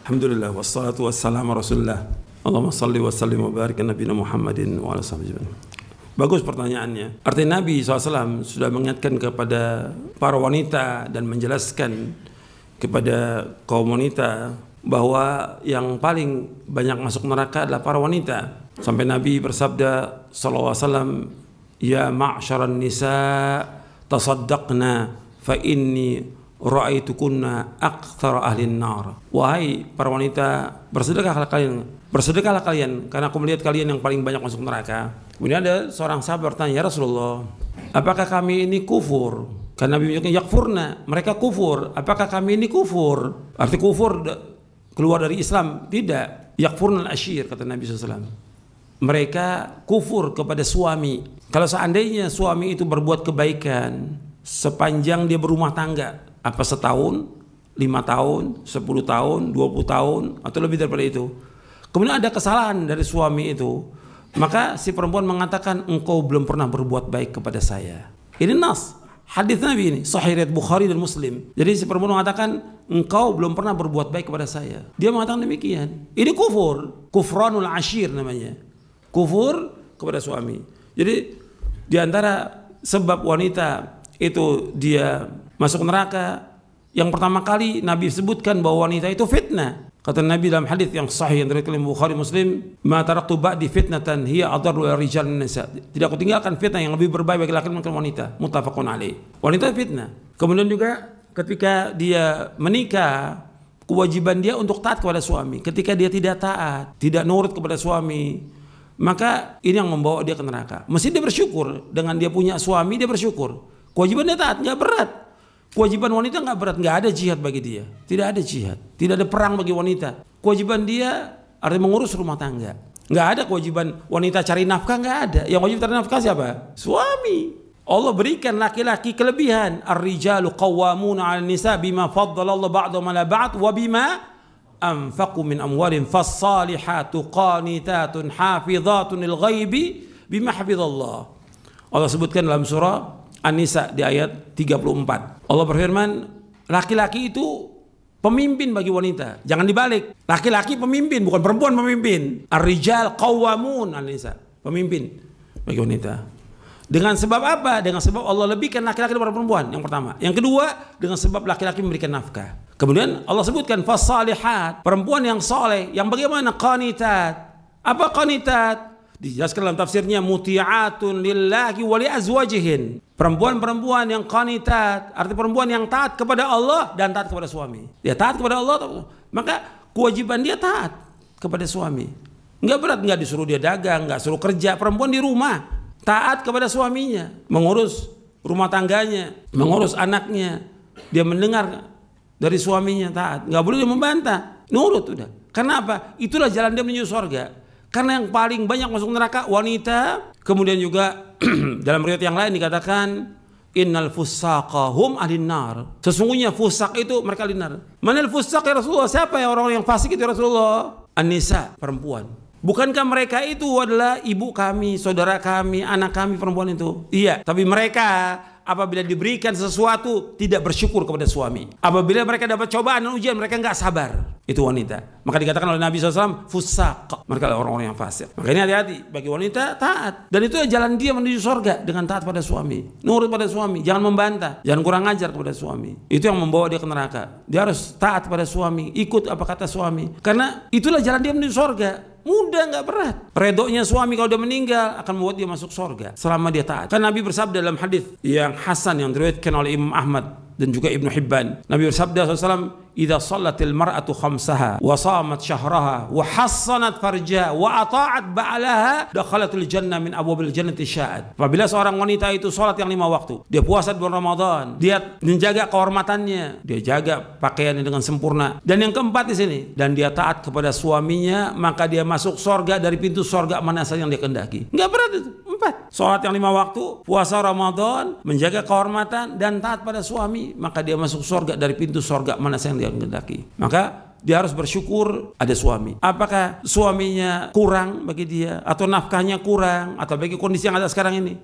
Alhamdulillah wassalatu wassalamu rasulullah. Allahumma salli wa sallim wa barik ala nabiyina Muhammadin wa ala sahbihi. Bagus pertanyaannya. Artinya Nabi SAW sudah mengingatkan kepada para wanita dan menjelaskan kepada kaum wanita bahwa yang paling banyak masuk neraka adalah para wanita. Sampai Nabi bersabda sallallahu alaihi wasallam, "Ya ma'syaran nisa tasaddaqna fa inni ra'aitukunna aktsara ahlin nar." Wahai para wanita, bersedekahlah kalian karena aku melihat kalian yang paling banyak masuk neraka. Kemudian ada seorang sahabat bertanya, "Ya Rasulullah, apakah kami ini kufur?" Karena Nabi menyebutkan yakfurna, mereka kufur. Apakah kami ini kufur? Arti kufur keluar dari Islam? Tidak. Yakfurnal ashir, kata Nabi SAW. Mereka kufur kepada suami. Kalau seandainya suami itu berbuat kebaikan sepanjang dia berumah tangga, apa setahun, 5 tahun, 10 tahun, 20 tahun, atau lebih daripada itu, kemudian ada kesalahan dari suami itu, maka si perempuan mengatakan, engkau belum pernah berbuat baik kepada saya. Ini nas, hadis Nabi ini, Sahih riwayat Bukhari dan Muslim. Jadi si perempuan mengatakan, engkau belum pernah berbuat baik kepada saya. Dia mengatakan demikian. Ini kufur, kufranul ashir namanya, kufur kepada suami. Jadi di antara sebab wanita itu dia masuk neraka, yang pertama kali Nabi sebutkan bahwa wanita itu fitnah. Kata Nabi dalam hadis yang sahih yang diriwayatkan Bukhari Muslim, "Ma taraktu ba'di fitnatan hiya adarru rijal nisa." Tidak aku tinggalkan fitnah yang lebih berbahaya bagi laki-laki dan wanita. Muttafaqun alaih. Wanita fitnah. Kemudian juga ketika dia menikah, kewajiban dia untuk taat kepada suami. Ketika dia tidak taat, tidak nurut kepada suami, maka ini yang membawa dia ke neraka. Mesti dia bersyukur dengan dia punya suami, dia bersyukur. Kewajiban dia taat, nggak berat. Kewajiban wanita nggak berat, nggak ada jihad bagi dia, tidak ada jihad, tidak ada perang bagi wanita. Kewajiban dia artinya mengurus rumah tangga. Nggak ada kewajiban wanita cari nafkah, nggak ada. Yang wajib cari nafkah siapa? Suami. Allah berikan laki-laki kelebihan. Ar-rijalu qawwamuna 'alan nisa bima faddala Allah ba'dahum 'ala ba'd wa bima anfaqu min amwalihim fas-salihatu qanitatun hafizatun lil ghaibi bima hafizallah. Allah sebutkan dalam surah An-Nisa di ayat 34. Allah berfirman, laki-laki itu pemimpin bagi wanita. Jangan dibalik. Laki-laki pemimpin, bukan perempuan pemimpin. Ar-rijal qawwamun 'alan nisa. Pemimpin bagi wanita. Dengan sebab apa? Dengan sebab Allah lebihkan laki-laki daripada perempuan. Yang pertama. Yang kedua, dengan sebab laki-laki memberikan nafkah. Kemudian Allah sebutkan fas-salihat, perempuan yang soleh, yang bagaimana? Qanitat. Apa qanitat? Dijelaskan dalam tafsirnya, muti'atun lillahi wa li azwajihin. Perempuan-perempuan yang qanitat, arti perempuan yang taat kepada Allah dan taat kepada suami. Dia taat kepada Allah, maka kewajiban dia taat kepada suami. Enggak berat, enggak disuruh dia dagang, enggak suruh kerja. Perempuan di rumah taat kepada suaminya, mengurus rumah tangganya, mengurus anaknya. Dia mendengar dari suaminya, taat. Enggak boleh dia membantah, nurut udah. Karena apa? Itulah jalan dia menuju surga. Karena yang paling banyak masuk neraka wanita. Kemudian juga dalam riwayat yang lain dikatakan, innal fusaqa hum ahlin nar. Sesungguhnya fusak itu mereka ahli nar. Mana fusak ya Rasulullah? Siapa ya orang yang fasik itu ya Rasulullah? An-nisa, perempuan. Bukankah mereka itu adalah ibu kami, saudara kami, anak kami, perempuan itu? Iya, tapi mereka apabila diberikan sesuatu tidak bersyukur kepada suami. Apabila mereka dapat cobaan dan ujian, mereka nggak sabar. Itu wanita. Maka dikatakan oleh Nabi SAW, fusaq. Mereka adalah orang-orang yang fasik. Maka ini hati-hati. Bagi wanita, taat. Dan itu jalan dia menuju surga dengan taat pada suami. Nurut pada suami. Jangan membantah. Jangan kurang ajar kepada suami. Itu yang membawa dia ke neraka. Dia harus taat pada suami. Ikut apa kata suami. Karena itulah jalan dia menuju surga. Mudah, nggak berat. Redonya suami kalau dia meninggal akan membuat dia masuk surga selama dia taat. Kan Nabi bersabda dalam hadis yang hasan yang diriwayatkan oleh Imam Ahmad dan juga Ibnu Hibban. Nabi bersabda SAW, "Idza shallatil mar'atu khamsaha wa shamat syahraha wa hassanat farjaha wa ata'at ba'laha dakhalatul jannah min abwabil jannati sya'at." Apabila seorang wanita itu salat yang 5 waktu, dia puasa di bulan Ramadan, dia menjaga kehormatannya, dia jaga pakaiannya dengan sempurna. Dan yang keempat di sini, dan dia taat kepada suaminya, maka dia masuk surga dari pintu surga mana saja yang dia kehendaki. Enggak berat itu. 4. Salat yang 5 waktu, puasa Ramadan, menjaga kehormatan dan taat pada suami, maka dia masuk surga dari pintu surga mana saja yang dia kehendaki. Maka dia harus bersyukur ada suami. Apakah suaminya kurang bagi dia, atau nafkahnya kurang, atau bagi kondisi yang ada sekarang ini?